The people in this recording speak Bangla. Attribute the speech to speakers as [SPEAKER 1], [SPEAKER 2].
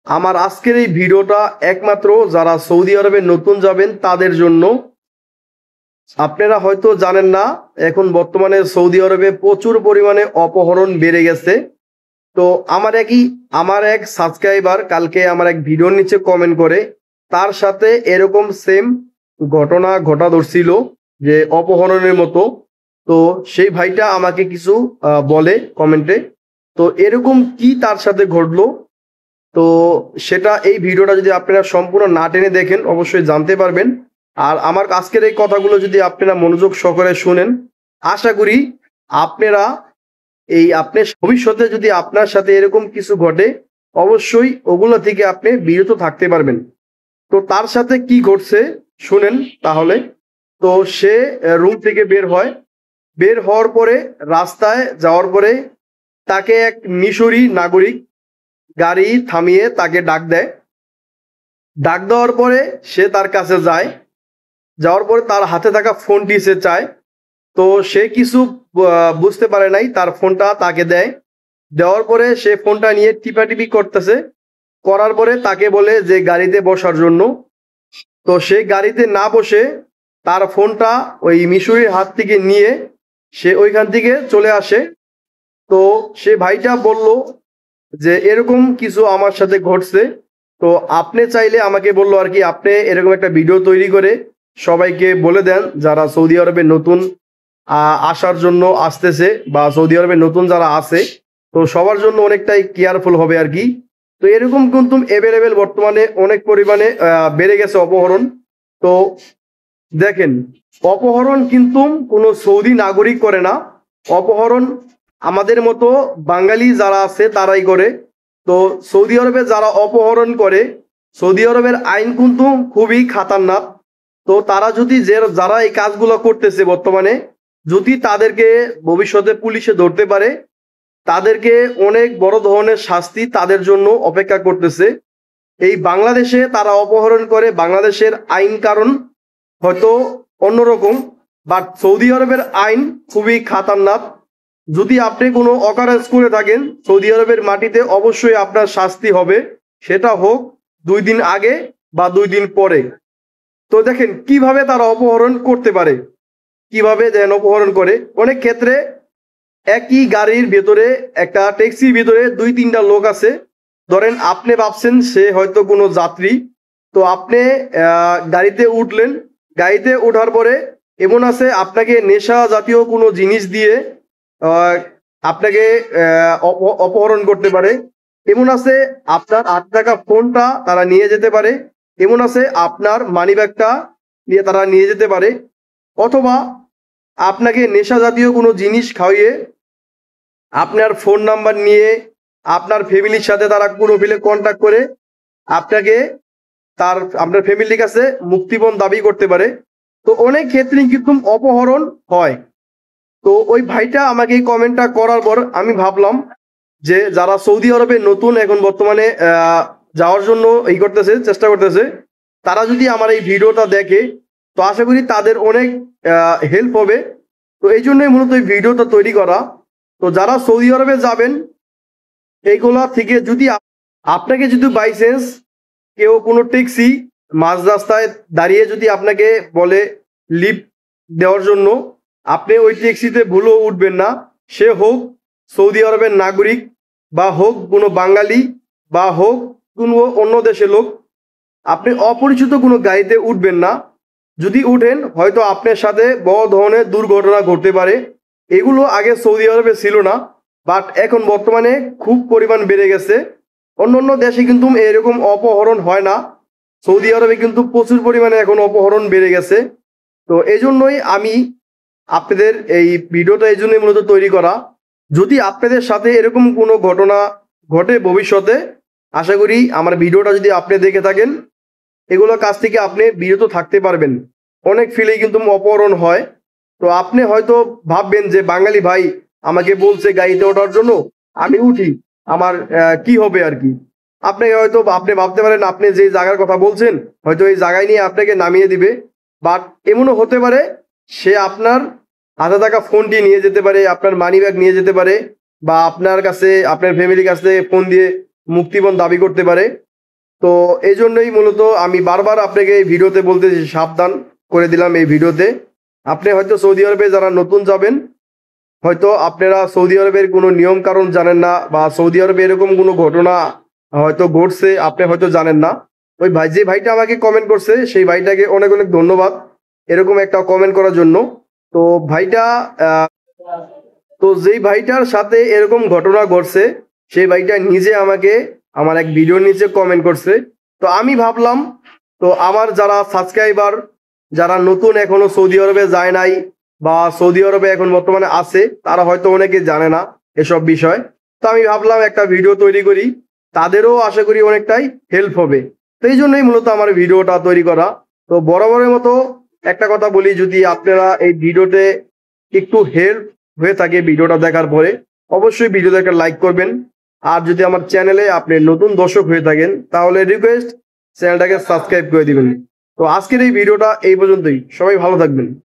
[SPEAKER 1] আমার আজকের এই ভিডিওটা একমাত্র যারা সৌদি আরবে নতুন যাবেন তাদের জন্য। আপনারা হয়তো জানেন না, এখন বর্তমানে সৌদি আরবে প্রচুর পরিমাণে অপহরণ বেড়ে গেছে। তো আমার এক সাবস্ক্রাইবার কালকে আমার এক ভিডিওর নিচে কমেন্ট করে তার সাথে এরকম সেম ঘটনা ঘটা ধরছিল যে অপহরণের মতো। তো সেই ভাইটা আমাকে কিছু বলে কমেন্টে, তো এরকম কি তার সাথে ঘটলো, তো সেটা এই ভিডিওটা যদি আপনারা সম্পূর্ণ না টেনে দেখেন অবশ্যই জানতে পারবেন। আর আমার আজকের এই কথাগুলো যদি আপনারা মনোযোগ সহকারে শুনেন, আশা করি আপনারা আপনি ভবিষ্যতে যদি আপনার সাথে এরকম কিছু ঘটে অবশ্যই ওগুলো থেকে আপনি বিরত থাকতে পারবেন। তো তার সাথে কি ঘটছে শুনেন তাহলে। তো সে রুম থেকে বের হওয়ার পরে রাস্তায় যাওয়ার পরে তাকে এক মিশরি নাগরিক গাড়ি থামিয়ে তাকে ডাক দেওয়ার পরে সে তার কাছে যাওয়ার পরে তার হাতে থাকা ফোনটি সে চায়। তো সে কিছু বুঝতে পারে নাই, তার ফোনটা তাকে দেওয়ার পরে সে ফোনটা নিয়ে টিপাটিপি করার পরে তাকে বলে যে গাড়িতে বসার জন্য। তো সে গাড়িতে না বসে তার ফোনটা ওই মিশরির হাত থেকে নিয়ে সে ওইখান থেকে চলে আসে। তো সে ভাইটা বলল যে এরকম কিছু আমার সাথে ঘটছে, তো আপনি চাইলে আমাকে বললো আর কি আপনি এরকম একটা ভিডিও তৈরি করে সবাইকে বলে দেন যারা সৌদি আরবে নতুন আসার জন্য আসতেছে বা সৌদি আরবে নতুন যারা আছে, তো সবার জন্য অনেকটাই কেয়ারফুল হবে আর কি। তো এরকম কিন্তু অ্যাভেলেবেল বর্তমানে অনেক পরিমাণে বেড়ে গেছে অপহরণ। তো দেখেন, অপহরণ কিন্তু কোনো সৌদি নাগরিক করে না, অপহরণ আমাদের মতো বাঙালি যারা আছে তারাই করে। তো সৌদি আরবে যারা অপহরণ করে, সৌদি আরবের আইন কিন্তু খুবই খাতারনাক। তো তারা যদি যারা এই কাজগুলো করতেছে বর্তমানে, যদি তাদেরকে ভবিষ্যতে পুলিশে ধরতে পারে, তাদেরকে অনেক বড় ধরনের শাস্তি তাদের জন্য অপেক্ষা করতেছে। এই বাংলাদেশে তারা অপহরণ করে, বাংলাদেশের আইন কারণ হয়তো অন্যরকম, বাট সৌদি আরবের আইন খুবই খাতারনাক। যদি আপনি কোনো অকারেন্স করে থাকেন সৌদি আরবের মাটিতে, অবশ্যই আপনার শাস্তি হবে, সেটা হোক 2 দিন আগে বা 2 দিন পরে। তো দেখেন কিভাবে তারা অপহরণ করতে পারে, কিভাবে যেন অপহরণ করে। অনেক ক্ষেত্রে একই গাড়ির ভেতরে, একটা ট্যাক্সির ভিতরে 2-3টা লোক আছে। ধরেন আপনি ভাবছেন সে হয়তো কোনো যাত্রী, তো আপনি গাড়িতে উঠলেন, গাড়িতে ওঠার পরে এমন আছে আপনাকে নেশা জাতীয় কোনো জিনিস দিয়ে আপনাকে অপহরণ করতে পারে। এমন আছে আপনার হাতে থাকা ফোনটা তারা নিয়ে যেতে পারে, এমন আছে আপনার মানিব্যাগটা নিয়ে তারা নিয়ে যেতে পারে, অথবা আপনাকে নেশা জাতীয় কোনো জিনিস খাওয়িয়ে আপনার ফোন নাম্বার নিয়ে আপনার ফ্যামিলির সাথে তারা কোনো কন্ট্যাক্ট করে আপনাকে আপনার ফ্যামিলির কাছে মুক্তিপণ দাবি করতে পারে। তো অনেক ক্ষেত্রে কিন্তু অপহরণ হয়। তো ওই ভাইটা আমাকে এই কমেন্টটা করার পর আমি ভাবলাম যে যারা সৌদি আরবে নতুন এখন বর্তমানে যাওয়ার জন্য চেষ্টা করতেছে, তারা যদি আমার এই ভিডিওটা দেখে তো আশা করি তাদের অনেক হেল্প হবে। তো এই জন্যই মূলত এই ভিডিওটা তৈরি করা। তো যারা সৌদি আরবে যাবেন, এইগুলা থেকে যদি আপনাকে যদি বাই চান্স কেউ কোনো ট্যাক্সি মাঝ রাস্তায় দাঁড়িয়ে যদি আপনাকে বলে লিফট দেওয়ার জন্য, আপনি ওই ট্যাক্সিতে ভুলেও উঠবেন না। সে হোক সৌদি আরবের নাগরিক, বা হোক কোনো বাঙালি, বা হোক কোনো অন্য দেশের লোক, আপনি অপরিচিত কোনো গাড়িতে উঠবেন না। যদি উঠেন হয়তো আপনার সাথে বড় ধরনের দুর্ঘটনা ঘটতে পারে। এগুলো আগে সৌদি আরবে ছিল না, বাট এখন বর্তমানে খুব পরিমাণ বেড়ে গেছে। অন্য দেশে কিন্তু এরকম অপহরণ হয় না, সৌদি আরবে কিন্তু প্রচুর পরিমাণে এখন অপহরণ বেড়ে গেছে। তো এই জন্যই আমি আপনাদের এই ভিডিওটা এই জন্যই মূলত তৈরি করা। যদি আপনাদের সাথে এরকম কোনো ঘটনা ঘটে ভবিষ্যতে, আশা করি আমার ভিডিওটা যদি আপনি দেখে থাকেন, এগুলোর কাছ থেকে আপনি বিরত থাকতে পারবেন। অনেক ফিলে কিন্তু অপহরণ হয়। তো আপনি হয়তো ভাববেন যে বাঙালি ভাই আমাকে বলছে গাড়িতে ওঠার জন্য, আমি উঠি, আমার কি হবে আর কি। আপনি ভাবতে পারেন আপনি যে জায়গার কথা বলছেন হয়তো এই জায়গায় নিয়ে আপনাকে নামিয়ে দিবে, বাট এমনও হতে পারে সে আপনার হাতে থাকা ফোনটি নিয়ে যেতে পারে, আপনার মানি ব্যাগ নিয়ে যেতে পারে, বা আপনার কাছে আপনার ফ্যামিলির কাছে ফোন দিয়ে মুক্তিপণ দাবি করতে পারে। তো এই জন্যই মূলত আমি বারবার আপনাকে এই ভিডিওতে বলতেছি, সাবধান করে দিলাম এই ভিডিওতে। আপনি হয়তো সৌদি আরবে যারা নতুন যাবেন, হয়তো আপনারা সৌদি আরবের কোনো নিয়ম কারণ জানেন না, বা সৌদি আরবে এরকম কোনো ঘটনা হয়তো ঘটছে আপনি হয়তো জানেন না। ওই ভাই, যে ভাইটা আমাকে কমেন্ট করছে, সেই ভাইটাকে অনেক অনেক ধন্যবাদ এরকম একটা কমেন্ট করার জন্য। তো ভাইটা তো যেই ভাইটার সাথে এরকম ঘটনা ঘটছে, সেই ভাইটা নিজে আমাকে আমার এক ভিডিওর নিচে কমেন্ট করছে। তো আমি ভাবলাম, তো আমার যারা সাবস্ক্রাইবার, যারা নতুন এখনো সৌদি আরবে যায় নাই বা সৌদি আরবে এখন বর্তমানে আছে, তারা হয়তো অনেকে জানে না এসব বিষয়। তো আমি ভাবলাম একটা ভিডিও তৈরি করি, তাদেরও আশা করি অনেকটাই হেল্প হবে। তো এই জন্যই মূলত আমার ভিডিওটা তৈরি করা। তো বরাবরের মতো একটা কথা বলি, যদি আপনারা এই ভিডিওতে একটু হেল্প হয়ে থাকে ভিডিওটা দেখার পরে, অবশ্যই ভিডিওতে একটা লাইক করবেন। আর যদি আমার চ্যানেলে আপনি নতুন দর্শক হয়ে থাকেন, তাহলে রিকোয়েস্ট চ্যানেলটাকে সাবস্ক্রাইব করে দিবেন। তো আজকের এই ভিডিওটা এই পর্যন্তই, সবাই ভালো থাকবেন।